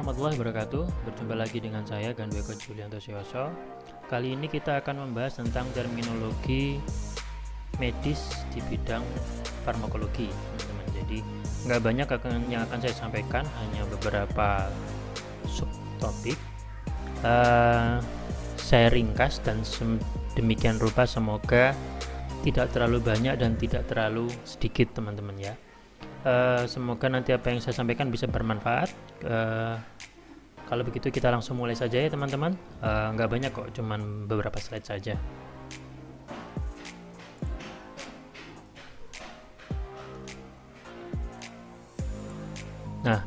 warahmatullahi wabarakatuh. Berjumpa lagi dengan saya Gandweko Julianto Sioso. Kali ini kita akan membahas tentang terminologi medis di bidang farmakologi, teman-teman. Jadi nggak banyak yang akan saya sampaikan, hanya beberapa subtopik. Saya ringkas dan demikian rupa, semoga tidak terlalu banyak dan tidak terlalu sedikit, teman-teman ya. Semoga nanti apa yang saya sampaikan bisa bermanfaat. Kalau begitu kita langsung mulai saja ya teman-teman. Nggak banyak kok, cuman beberapa slide saja. Nah,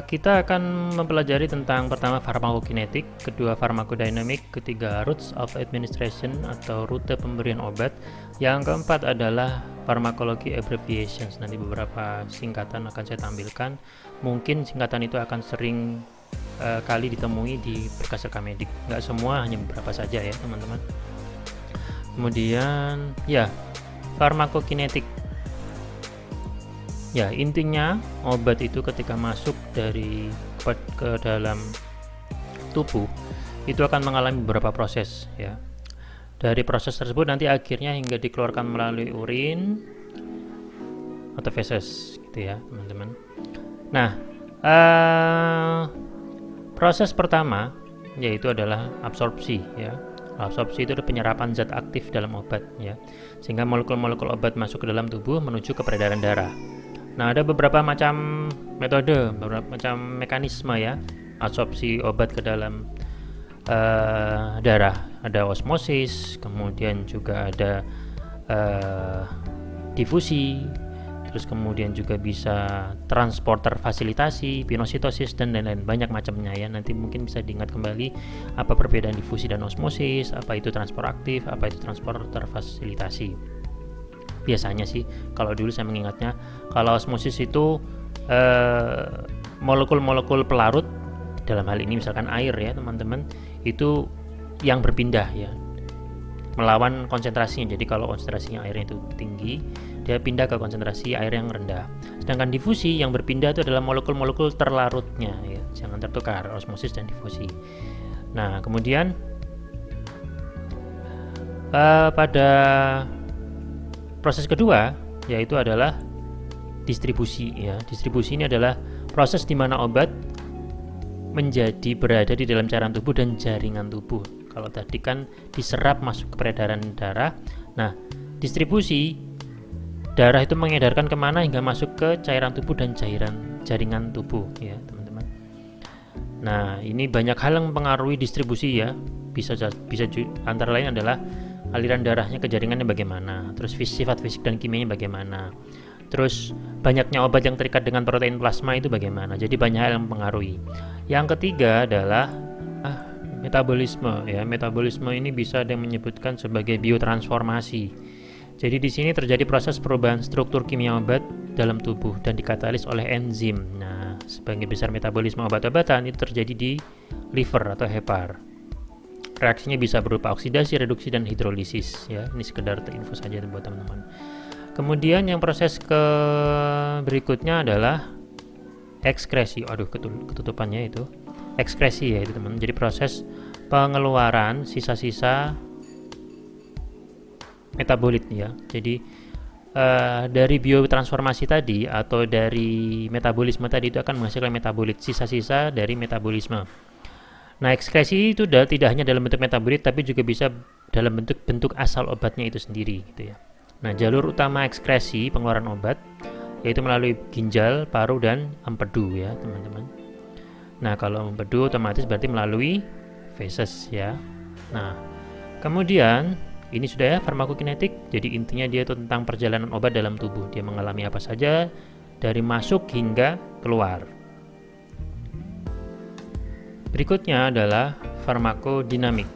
kita akan mempelajari tentang pertama farmakokinetik, kedua farmakodinamik, ketiga routes of administration atau rute pemberian obat, yang keempat adalah pharmacology abbreviations. Nanti beberapa singkatan akan saya tampilkan. Mungkin singkatan itu akan sering kali ditemui di berkas rekam medik. Nggak semua, hanya beberapa saja ya teman-teman. Kemudian ya, farmakokinetik. Ya, intinya obat itu ketika masuk ke dalam tubuh itu akan mengalami beberapa proses ya. Dari proses tersebut nanti akhirnya hingga dikeluarkan melalui urin atau feses gitu ya, teman-teman. Nah, proses pertama yaitu adalah absorpsi ya. Absorpsi itu adalah penyerapan zat aktif dalam obat ya, sehingga molekul-molekul obat masuk ke dalam tubuh menuju ke peredaran darah. Nah, ada beberapa macam metode, beberapa macam mekanisme ya absorpsi obat ke dalam darah. Ada osmosis, kemudian juga ada difusi, terus kemudian juga bisa transporter fasilitasi, pinositosis, dan lain-lain, banyak macamnya ya. Nanti mungkin bisa diingat kembali apa perbedaan difusi dan osmosis, apa itu transport aktif, apa itu transporter fasilitasi. Biasanya sih kalau dulu saya mengingatnya, kalau osmosis itu molekul-molekul pelarut, dalam hal ini misalkan air ya teman-teman, itu yang berpindah ya melawan konsentrasinya. Jadi kalau konsentrasinya airnya itu tinggi, dia pindah ke konsentrasi air yang rendah. Sedangkan difusi yang berpindah itu adalah molekul-molekul terlarutnya ya. Jangan tertukar osmosis dan difusi. Nah, kemudian pada proses kedua yaitu adalah distribusi ya. Distribusi ini adalah proses di mana obat menjadi berada di dalam cairan tubuh dan jaringan tubuh. Kalau tadi kan diserap masuk ke peredaran darah. Nah, distribusi darah itu mengedarkan kemana hingga masuk ke cairan tubuh dan jaringan tubuh ya teman-teman. Nah, ini banyak hal yang mempengaruhi distribusi ya. Bisa antara lain adalah aliran darahnya ke jaringannya bagaimana, terus sifat fisik dan kimianya bagaimana, terus banyaknya obat yang terikat dengan protein plasma itu bagaimana. Jadi banyak hal yang mempengaruhi. Yang ketiga adalah metabolisme ya. Metabolisme ini bisa ada yang menyebutkan sebagai biotransformasi. Jadi di sini terjadi proses perubahan struktur kimia obat dalam tubuh dan dikatalis oleh enzim. Nah, sebagian besar metabolisme obat-obatan itu terjadi di liver atau hepar. Reaksinya bisa berupa oksidasi, reduksi, dan hidrolisis ya. Ini sekedar info saja buat teman-teman. Kemudian yang proses berikutnya adalah ekskresi. Ketutupannya itu ekskresi ya itu teman. Jadi proses pengeluaran sisa-sisa metabolit ya. Jadi dari biotransformasi tadi atau dari metabolisme tadi itu akan menghasilkan metabolit, sisa-sisa dari metabolisme. Nah, ekskresi itu tidak hanya dalam bentuk metabolit, tapi juga bisa dalam bentuk asal obatnya itu sendiri gitu ya. Nah, jalur utama ekskresi pengeluaran obat yaitu melalui ginjal, paru, dan empedu ya teman-teman. Nah, kalau empedu otomatis berarti melalui feses ya. Nah, kemudian ini sudah ya farmakokinetik. Jadi intinya dia itu tentang perjalanan obat dalam tubuh. Dia mengalami apa saja dari masuk hingga keluar. Berikutnya adalah farmakodinamik.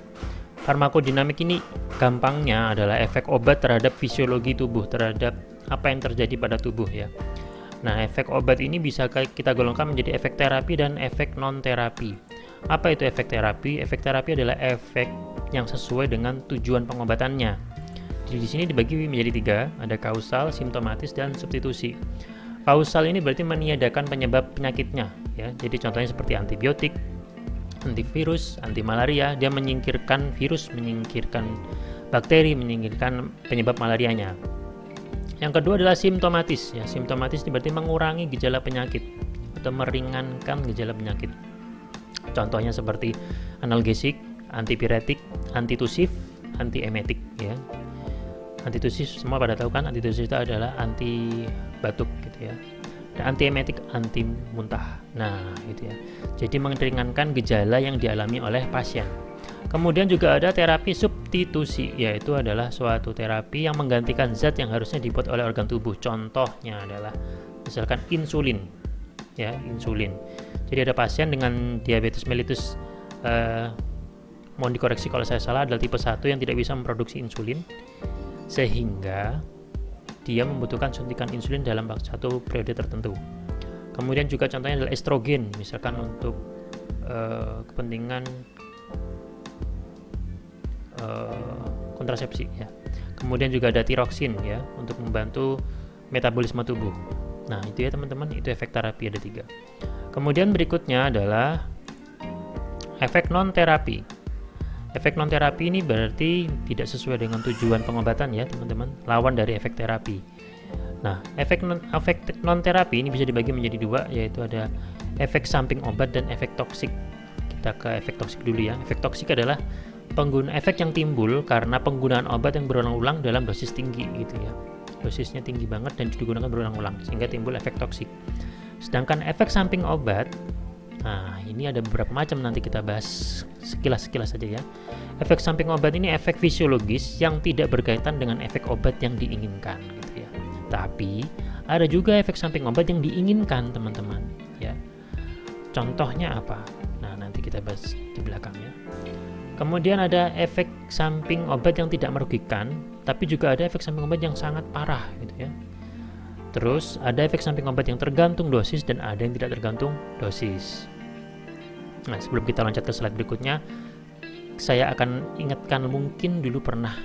Farmakodinamik ini gampangnya adalah efek obat terhadap fisiologi tubuh, terhadap apa yang terjadi pada tubuh ya. Nah, efek obat ini bisa kita golongkan menjadi efek terapi dan efek non-terapi. Apa itu efek terapi? Efek terapi adalah efek yang sesuai dengan tujuan pengobatannya. Jadi di sini dibagi menjadi 3, ada kausal, simptomatis, dan substitusi. Kausal ini berarti meniadakan penyebab penyakitnya, ya. Jadi contohnya seperti antibiotik, antivirus, anti malaria, dia menyingkirkan virus, menyingkirkan bakteri, menyingkirkan penyebab malarianya. Yang kedua adalah simptomatis, ya. Simptomatis ini berarti mengurangi gejala penyakit atau meringankan gejala penyakit. Contohnya seperti analgesik, antipiretik, antitusif, antiemetik, ya. Antitusif semua pada tahu kan, antitusif itu adalah anti batuk gitu ya. Dan antiemetik anti muntah. Nah, gitu ya. Jadi meringankan gejala yang dialami oleh pasien. Kemudian juga ada terapi substitusi, yaitu adalah suatu terapi yang menggantikan zat yang harusnya dibuat oleh organ tubuh. Contohnya adalah misalkan insulin, ya, insulin. Jadi ada pasien dengan diabetes mellitus, mohon dikoreksi kalau saya salah, adalah tipe 1 yang tidak bisa memproduksi insulin, sehingga dia membutuhkan suntikan insulin dalam satu periode tertentu. Kemudian juga contohnya adalah estrogen, misalkan untuk kepentingan kontrasepsi, ya. Kemudian juga ada tiroksin, ya, untuk membantu metabolisme tubuh. Nah, itu ya teman-teman, itu efek terapi, ada 3. Kemudian berikutnya adalah efek non-terapi. Efek non-terapi ini berarti tidak sesuai dengan tujuan pengobatan, ya teman-teman, lawan dari efek terapi. Nah, efek non-terapi ini bisa dibagi menjadi 2, yaitu ada efek samping obat dan efek toksik. Kita ke efek toksik dulu, ya. Efek toksik adalah efek yang timbul karena penggunaan obat yang berulang-ulang dalam dosis tinggi, gitu ya. Dosisnya tinggi banget dan digunakan berulang-ulang sehingga timbul efek toksik. Sedangkan efek samping obat, nah ini ada beberapa macam, nanti kita bahas sekilas saja, ya. Efek samping obat ini efek fisiologis yang tidak berkaitan dengan efek obat yang diinginkan, gitu ya. Tapi ada juga efek samping obat yang diinginkan, teman-teman, ya. Contohnya apa? Nah, nanti kita bahas di belakang, ya. Kemudian ada efek samping obat yang tidak merugikan, tapi juga ada efek samping obat yang sangat parah, gitu ya. Terus ada efek samping obat yang tergantung dosis dan ada yang tidak tergantung dosis. Nah, sebelum kita loncat ke slide berikutnya, saya akan ingatkan, mungkin dulu pernah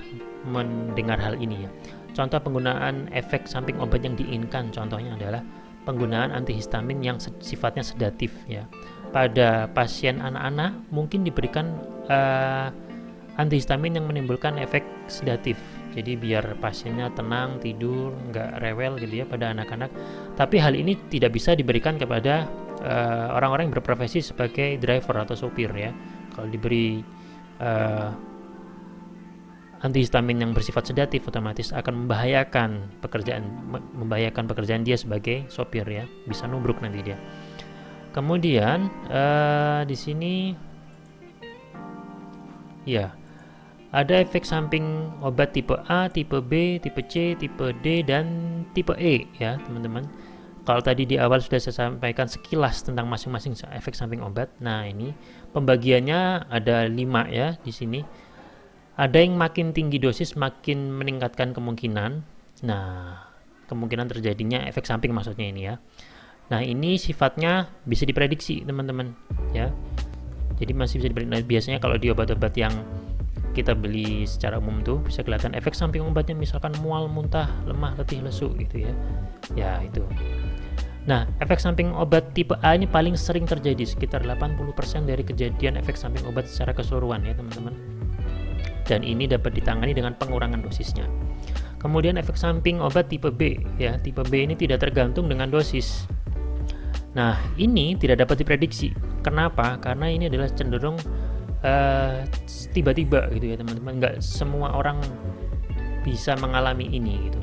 mendengar hal ini, ya. Contoh penggunaan efek samping obat yang diinginkan, contohnya adalah penggunaan antihistamin yang sifatnya sedatif, ya. Pada pasien anak-anak mungkin diberikan antihistamin yang menimbulkan efek sedatif. Jadi biar pasiennya tenang, tidur, nggak rewel gitu ya pada anak-anak. Tapi hal ini tidak bisa diberikan kepada orang-orang yang berprofesi sebagai driver atau sopir, ya. Kalau diberi antihistamin yang bersifat sedatif, otomatis akan membahayakan pekerjaan dia sebagai sopir, ya. Bisa nubruk nanti dia. Kemudian di sini, ya, ada efek samping obat tipe A, tipe B, tipe C, tipe D, dan tipe E, ya teman-teman. Kalau tadi di awal sudah saya sampaikan sekilas tentang masing-masing efek samping obat. Nah, ini pembagiannya ada 5, ya di sini. Ada yang makin tinggi dosis makin meningkatkan kemungkinan. Nah, kemungkinan terjadinya efek samping maksudnya ini, ya. Nah, ini sifatnya bisa diprediksi, teman-teman, ya. Jadi masih bisa diprediksi. Nah, biasanya kalau di obat-obat yang kita beli secara umum tuh bisa kelihatan efek samping obatnya, misalkan mual, muntah, lemah, letih, lesu, gitu ya. Ya, itu. Nah, efek samping obat tipe A ini paling sering terjadi, sekitar 80% dari kejadian efek samping obat secara keseluruhan, ya teman-teman. Dan ini dapat ditangani dengan pengurangan dosisnya. Kemudian efek samping obat tipe B, ya. Tipe B ini tidak tergantung dengan dosis. Nah, ini tidak dapat diprediksi. Kenapa? Karena ini adalah cenderung tiba-tiba gitu ya teman-teman. Nggak semua orang bisa mengalami ini gitu.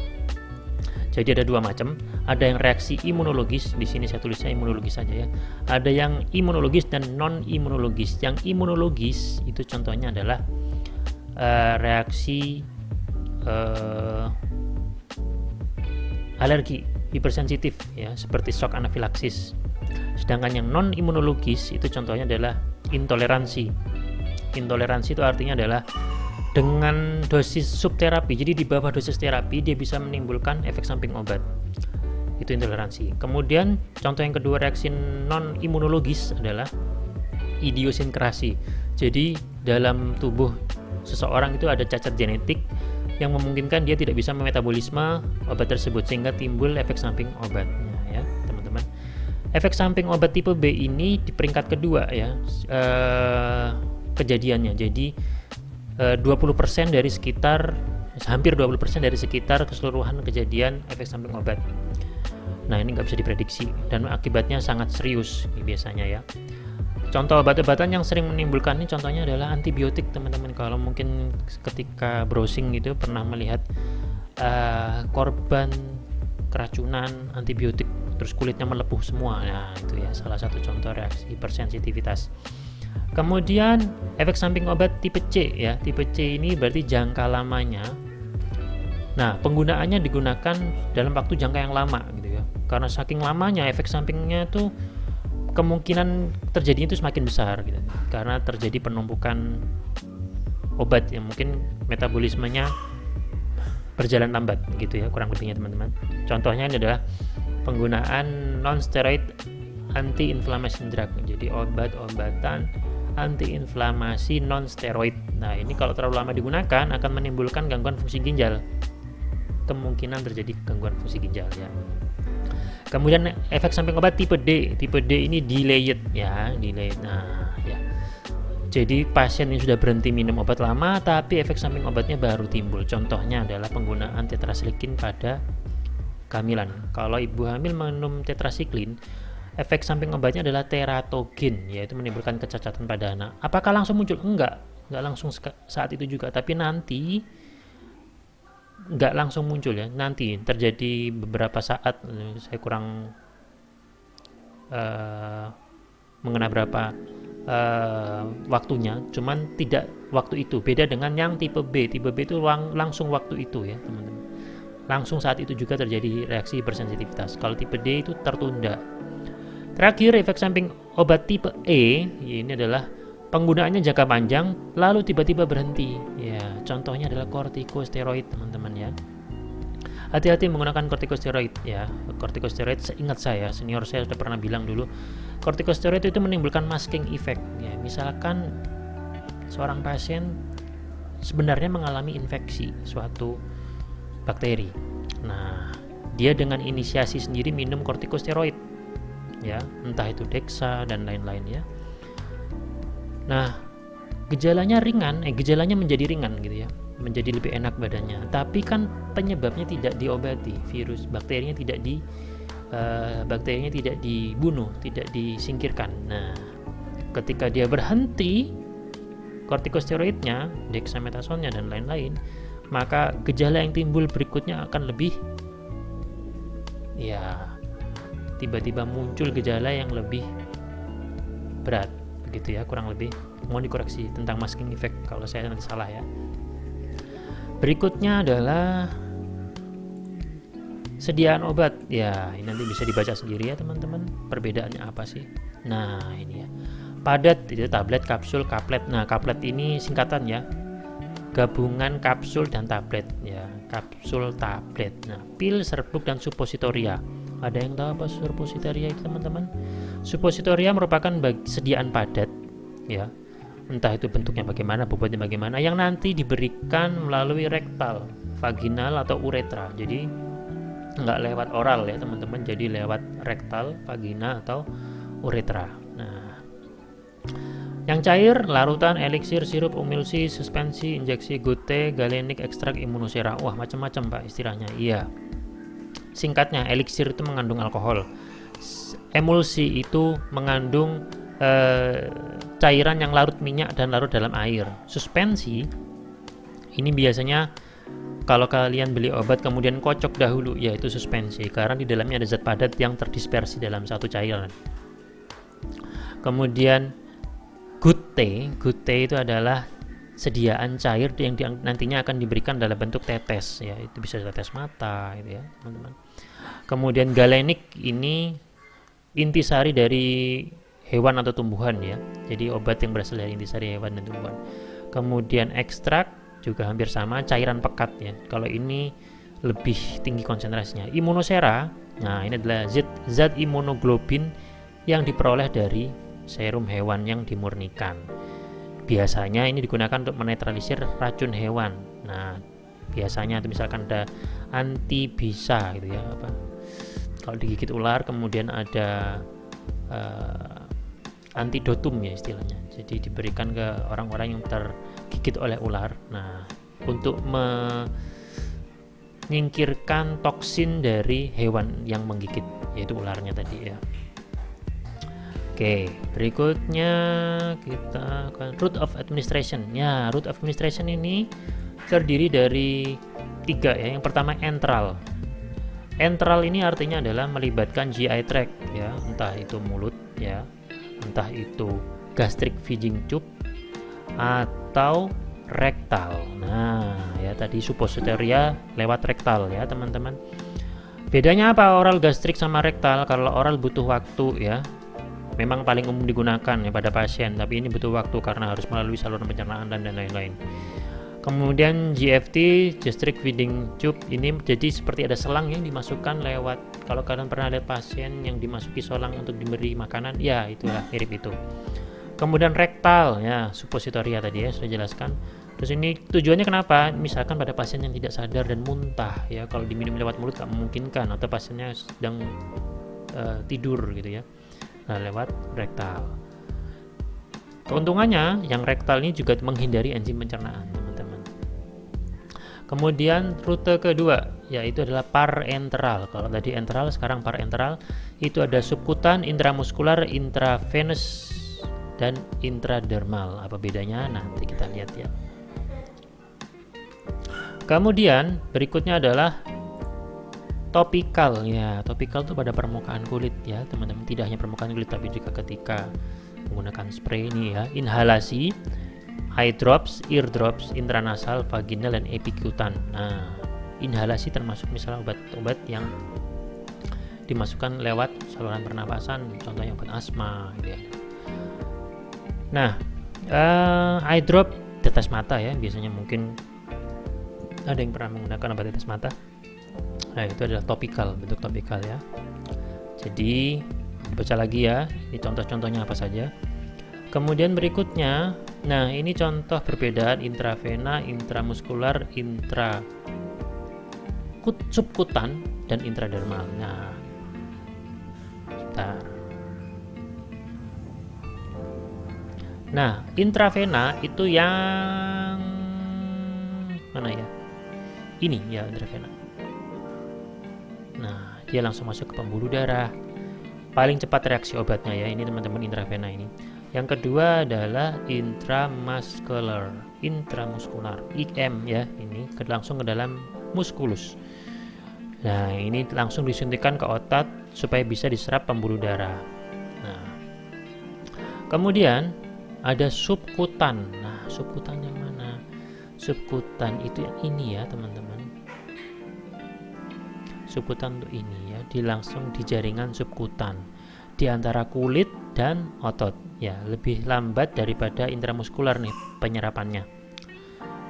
Jadi ada 2 macam. Ada yang reaksi imunologis, di sini saya tulisnya imunologis saja, ya. Ada yang imunologis dan non imunologis. Yang imunologis itu contohnya adalah reaksi alergi, hipersensitif, ya, seperti shock anafilaksis. Sedangkan yang non imunologis itu contohnya adalah intoleransi. Intoleransi itu artinya adalah dengan dosis subterapi, jadi di bawah dosis terapi dia bisa menimbulkan efek samping obat. Itu intoleransi. Kemudian contoh yang kedua reaksi non imunologis adalah idiosinkrasi. Jadi dalam tubuh seseorang itu ada cacat genetik yang memungkinkan dia tidak bisa memetabolisme obat tersebut sehingga timbul efek samping obatnya, ya. Efek samping obat tipe B ini di peringkat kedua ya kejadiannya. Jadi 20% dari sekitar, hampir 20% dari sekitar keseluruhan kejadian efek samping obat. Nah, ini nggak bisa diprediksi dan akibatnya sangat serius biasanya ya. Contoh obat-obatan yang sering menimbulkan ini contohnya adalah antibiotik, teman-teman. Kalau mungkin ketika browsing gitu pernah melihat korban keracunan antibiotik terus kulitnya melepuh semua. Nah, itu ya salah satu contoh reaksi hipersensitivitas. Kemudian efek samping obat tipe C ya. Tipe C ini berarti jangka lamanya. Nah, penggunaannya digunakan dalam waktu jangka yang lama gitu ya. Karena saking lamanya efek sampingnya itu kemungkinan terjadinya itu semakin besar gitu. Karena terjadi penumpukan obat yang mungkin metabolismenya berjalan lambat gitu ya, kurang lebihnya teman-teman. Contohnya ini adalah penggunaan non-steroid anti-inflammation drug. Jadi obat-obatan anti-inflamasi non-steroid. Nah, ini kalau terlalu lama digunakan akan menimbulkan gangguan fungsi ginjal. Kemungkinan terjadi gangguan fungsi ginjal ya. Kemudian efek samping obat tipe D. Tipe D ini delayed ya, delayed. Nah, ya. Jadi pasien ini sudah berhenti minum obat lama tapi efek samping obatnya baru timbul. Contohnya adalah penggunaan tetrasiklikin pada kehamilan. Kalau ibu hamil minum tetrasiklin, efek samping obatnya adalah teratogen, yaitu menimbulkan kecacatan pada anak. Apakah langsung muncul? Enggak langsung saat itu juga, tapi nanti enggak langsung muncul ya. Nanti terjadi beberapa saat, saya kurang mengenai berapa waktunya, cuman tidak waktu itu. Beda dengan yang tipe B. Tipe B itu langsung waktu itu ya, teman-teman. Langsung saat itu juga terjadi reaksi hipersensitivitas. Kalau tipe D itu tertunda. Terakhir, efek samping obat tipe E ini adalah penggunaannya jangka panjang lalu tiba-tiba berhenti. Ya, contohnya adalah kortikosteroid, teman-teman ya. Hati-hati menggunakan kortikosteroid ya. Kortikosteroid seingat saya, senior saya sudah pernah bilang dulu, kortikosteroid itu menimbulkan masking effect ya. Misalkan seorang pasien sebenarnya mengalami infeksi suatu bakteri. Nah, dia dengan inisiasi sendiri minum kortikosteroid ya, entah itu Dexa dan lain-lain ya. Nah, gejalanya menjadi ringan gitu ya, menjadi lebih enak badannya. Tapi kan penyebabnya tidak diobati, virus bakterinya tidak dibunuh, tidak disingkirkan. Nah, ketika dia berhenti kortikosteroidnya, dexamethasonnya dan lain-lain, maka gejala yang timbul berikutnya akan lebih ya, tiba-tiba muncul gejala yang lebih berat begitu ya, kurang lebih. Mohon dikoreksi tentang masking effect kalau saya nanti salah ya. Berikutnya adalah sediaan obat ya, ini nanti bisa dibaca sendiri ya teman-teman, perbedaannya apa sih. Nah, ini ya, padat itu tablet, kapsul, kaplet. Nah, kaplet ini singkatan ya, gabungan kapsul dan tablet ya, kapsul tablet. Nah, pil, serbuk dan suppositoria. Ada yang tahu apa suppositoria itu teman-teman? Suppositoria merupakan sediaan padat ya, entah itu bentuknya bagaimana, bobotnya bagaimana, yang nanti diberikan melalui rektal, vaginal atau uretra. Jadi nggak lewat oral ya teman-teman, jadi lewat rektal, vagina atau uretra. Nah, yang cair, larutan, eliksir, sirup, emulsi, suspensi, injeksi, gute, galenik, ekstrak, imunosera. Wah, macam-macam Pak istilahnya. Iya. Singkatnya, eliksir itu mengandung alkohol. Emulsi itu mengandung cairan yang larut minyak dan larut dalam air. Suspensi ini biasanya kalau kalian beli obat kemudian kocok dahulu, yaitu suspensi, karena di dalamnya ada zat padat yang terdispersi dalam satu cairan. Kemudian gute itu adalah sediaan cair yang nantinya akan diberikan dalam bentuk tetes ya, itu bisa tetes mata gitu ya teman-teman. Kemudian galenik ini intisari dari hewan atau tumbuhan ya, jadi obat yang berasal dari intisari hewan dan tumbuhan. Kemudian ekstrak juga hampir sama, cairan pekat ya, kalau ini lebih tinggi konsentrasinya. Imunosera, nah ini adalah zat imunoglobin yang diperoleh dari serum hewan yang dimurnikan. Biasanya ini digunakan untuk menetralisir racun hewan. Nah, biasanya misalkan ada antibisa gitu ya, apa, kalau digigit ular, kemudian ada antidotum ya istilahnya. Jadi diberikan ke orang-orang yang tergigit oleh ular. Nah, untuk menyingkirkan toksin dari hewan yang menggigit, yaitu ularnya tadi ya. Oke, berikutnya kita akan route of administration. Ya, route of administration ini terdiri dari 3 ya. Yang pertama enteral. Enteral ini artinya adalah melibatkan GI tract ya, entah itu mulut ya, entah itu gastric feeding tube atau rektal. Nah, ya tadi suppositoria lewat rektal ya, teman-teman. Bedanya apa oral gastrik sama rektal? Kalau oral butuh waktu ya. Memang paling umum digunakan ya pada pasien, tapi ini butuh waktu karena harus melalui saluran pencernaan dan lain-lain. Kemudian GFT, gastric feeding tube, ini jadi seperti ada selang yang dimasukkan lewat, kalau kalian pernah lihat pasien yang dimasuki selang untuk diberi makanan, ya itulah mirip itu. Kemudian rektal ya, suppositoria tadi ya sudah jelaskan. Terus ini tujuannya kenapa? Misalkan pada pasien yang tidak sadar dan muntah ya, kalau diminum lewat mulut gak memungkinkan, atau pasiennya sedang tidur gitu ya. Nah, lewat rektal. Keuntungannya yang rektal ini juga menghindari enzim pencernaan, teman-teman. Kemudian rute kedua yaitu adalah parenteral. Kalau tadi enteral, sekarang parenteral. Itu ada subkutan, intramuskular, intravenous dan intradermal. Apa bedanya? Nanti kita lihat ya. Kemudian berikutnya adalah topikal ya. Topikal itu pada permukaan kulit ya, teman-teman. Tidak hanya permukaan kulit tapi juga ketika menggunakan spray ini ya. Inhalasi, eye drops, ear drops, intranasal, vaginal dan epikutan. Nah, inhalasi termasuk misalnya obat-obat yang dimasukkan lewat saluran pernapasan, contohnya obat asma gitu ya. Nah, eye drop, tetes mata ya, biasanya mungkin ada yang pernah menggunakan obat tetes mata. Nah, itu adalah topikal, bentuk topikal ya. Jadi baca lagi ya, ini contoh-contohnya apa saja. Kemudian berikutnya, nah ini contoh perbedaan intravena, intramuskular, subkutan dan intradermal. Nah, sebentar. Nah, intravena itu yang mana ya? Ini ya intravena. Nah, dia langsung masuk ke pembuluh darah. Paling cepat reaksi obatnya ya, ini teman-teman intravena ini. Yang kedua adalah intramuscular, IM ya, ini langsung ke dalam muskulus. Nah, ini langsung disuntikkan ke otot supaya bisa diserap pembuluh darah. Nah, kemudian ada subkutan. Nah, subkutan yang mana? Subkutan itu yang ini ya, teman-teman. Subkutan untuk ini ya, langsung di jaringan subkutan di antara kulit dan otot ya, lebih lambat daripada intramuskular nih penyerapannya.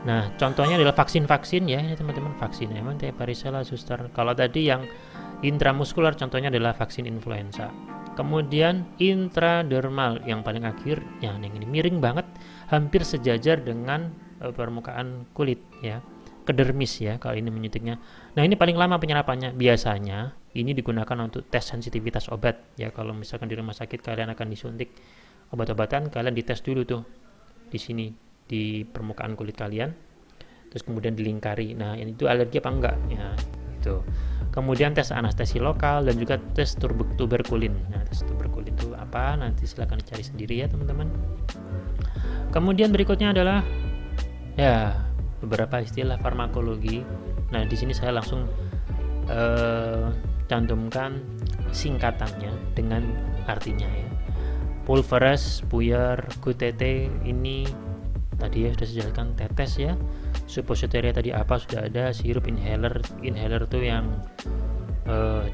Nah, contohnya adalah vaksin-vaksin ya, ini teman-teman, vaksin emang varicella zoster. Kalau tadi yang intramuskular contohnya adalah vaksin influenza. Kemudian intradermal yang paling akhir, yang ini miring banget, hampir sejajar dengan permukaan kulit ya. Kedermis ya kalau ini menyuntiknya. Nah, ini paling lama penyerapannya. Biasanya ini digunakan untuk tes sensitivitas obat ya. Kalau misalkan di rumah sakit kalian akan disuntik obat-obatan, kalian dites dulu tuh di sini di permukaan kulit kalian, terus kemudian dilingkari. Nah, ini itu alergi apa enggak ya, itu. Kemudian tes anestesi lokal dan juga tes tuberkulin. Nah, tes tuberkulin itu apa? Nanti silahkan dicari sendiri ya, teman-teman. Kemudian berikutnya adalah ya beberapa istilah farmakologi. Nah, di sini saya langsung cantumkan singkatannya dengan artinya ya. Pulveres, puyer, QTT ini tadi ya sudah saya jelaskan, tetes ya. Suppositoria tadi apa sudah ada, sirup inhaler itu yang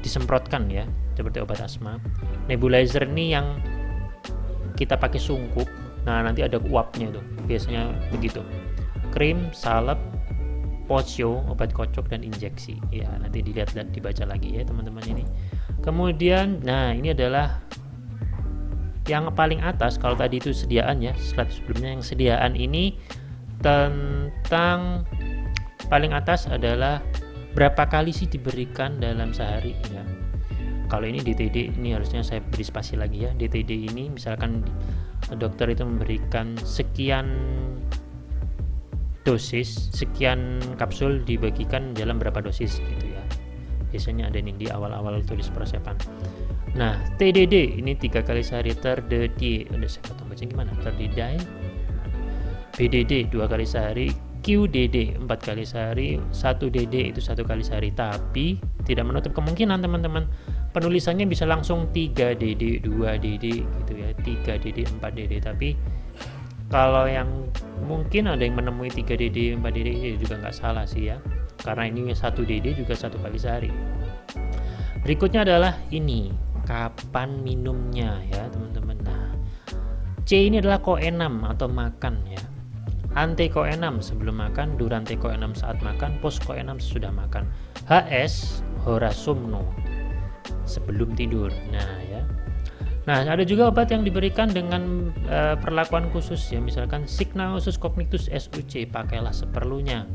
disemprotkan ya, seperti obat asma. Nebulizer ini yang kita pakai sungkup. Nah, nanti ada uapnya tuh, biasanya begitu. Krim, salep, pocio, obat kocok dan injeksi. Ya, nanti dilihat dan dibaca lagi ya, teman-teman ini. Kemudian, nah ini adalah yang paling atas. Kalau tadi itu sediaan ya, slide sebelumnya yang sediaan ini tentang paling atas adalah berapa kali sih diberikan dalam sehari ya. Kalau ini DTD, ini harusnya saya beri spasi lagi ya. DTD ini misalkan dokter itu memberikan sekian dosis, sekian kapsul dibagikan dalam berapa dosis gitu ya. Biasanya ada nih di awal-awal tulis prosepan. Nah, TDD ini 3 kali sehari terdedi. Udah saya potong baca gimana? Terdidai. BDD 2 kali sehari, QDD 4 kali sehari, 1DD itu 1 kali sehari. Tapi tidak menutup kemungkinan teman-teman penulisannya bisa langsung 3DD, 2DD gitu ya, 3DD, 4DD. Tapi kalau yang mungkin ada yang menemui 3DD, 4DD juga nggak salah sih ya, karena ini 1DD juga 1 kali sehari. Berikutnya adalah ini, kapan minumnya ya teman-teman. Nah, C ini adalah koenam atau makan ya. Ante koenam sebelum makan, durante koenam saat makan, post koenam sesudah makan. HS hora somno sebelum tidur. Nah ya. Nah, ada juga obat yang diberikan dengan perlakuan khusus ya, misalkan Signa usus cognitus SUC, pakailah seperlunya.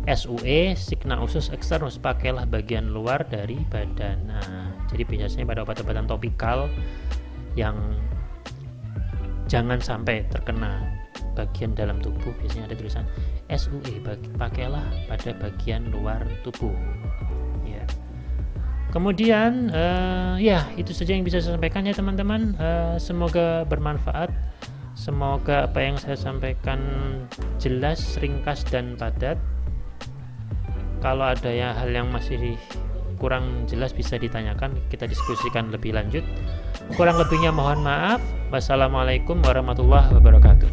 SUE Signa usus externus, pakailah bagian luar dari badan. Nah, jadi biasanya pada obat-obatan topikal yang jangan sampai terkena bagian dalam tubuh, biasanya ada tulisan SUE, pakailah pada bagian luar tubuh ya. Kemudian ya itu saja yang bisa saya sampaikan ya teman-teman. Semoga bermanfaat, semoga apa yang saya sampaikan jelas, ringkas dan padat. Kalau ada ya hal yang masih kurang jelas bisa ditanyakan, kita diskusikan lebih lanjut. Kurang lebihnya mohon maaf. Wassalamualaikum warahmatullahi wabarakatuh.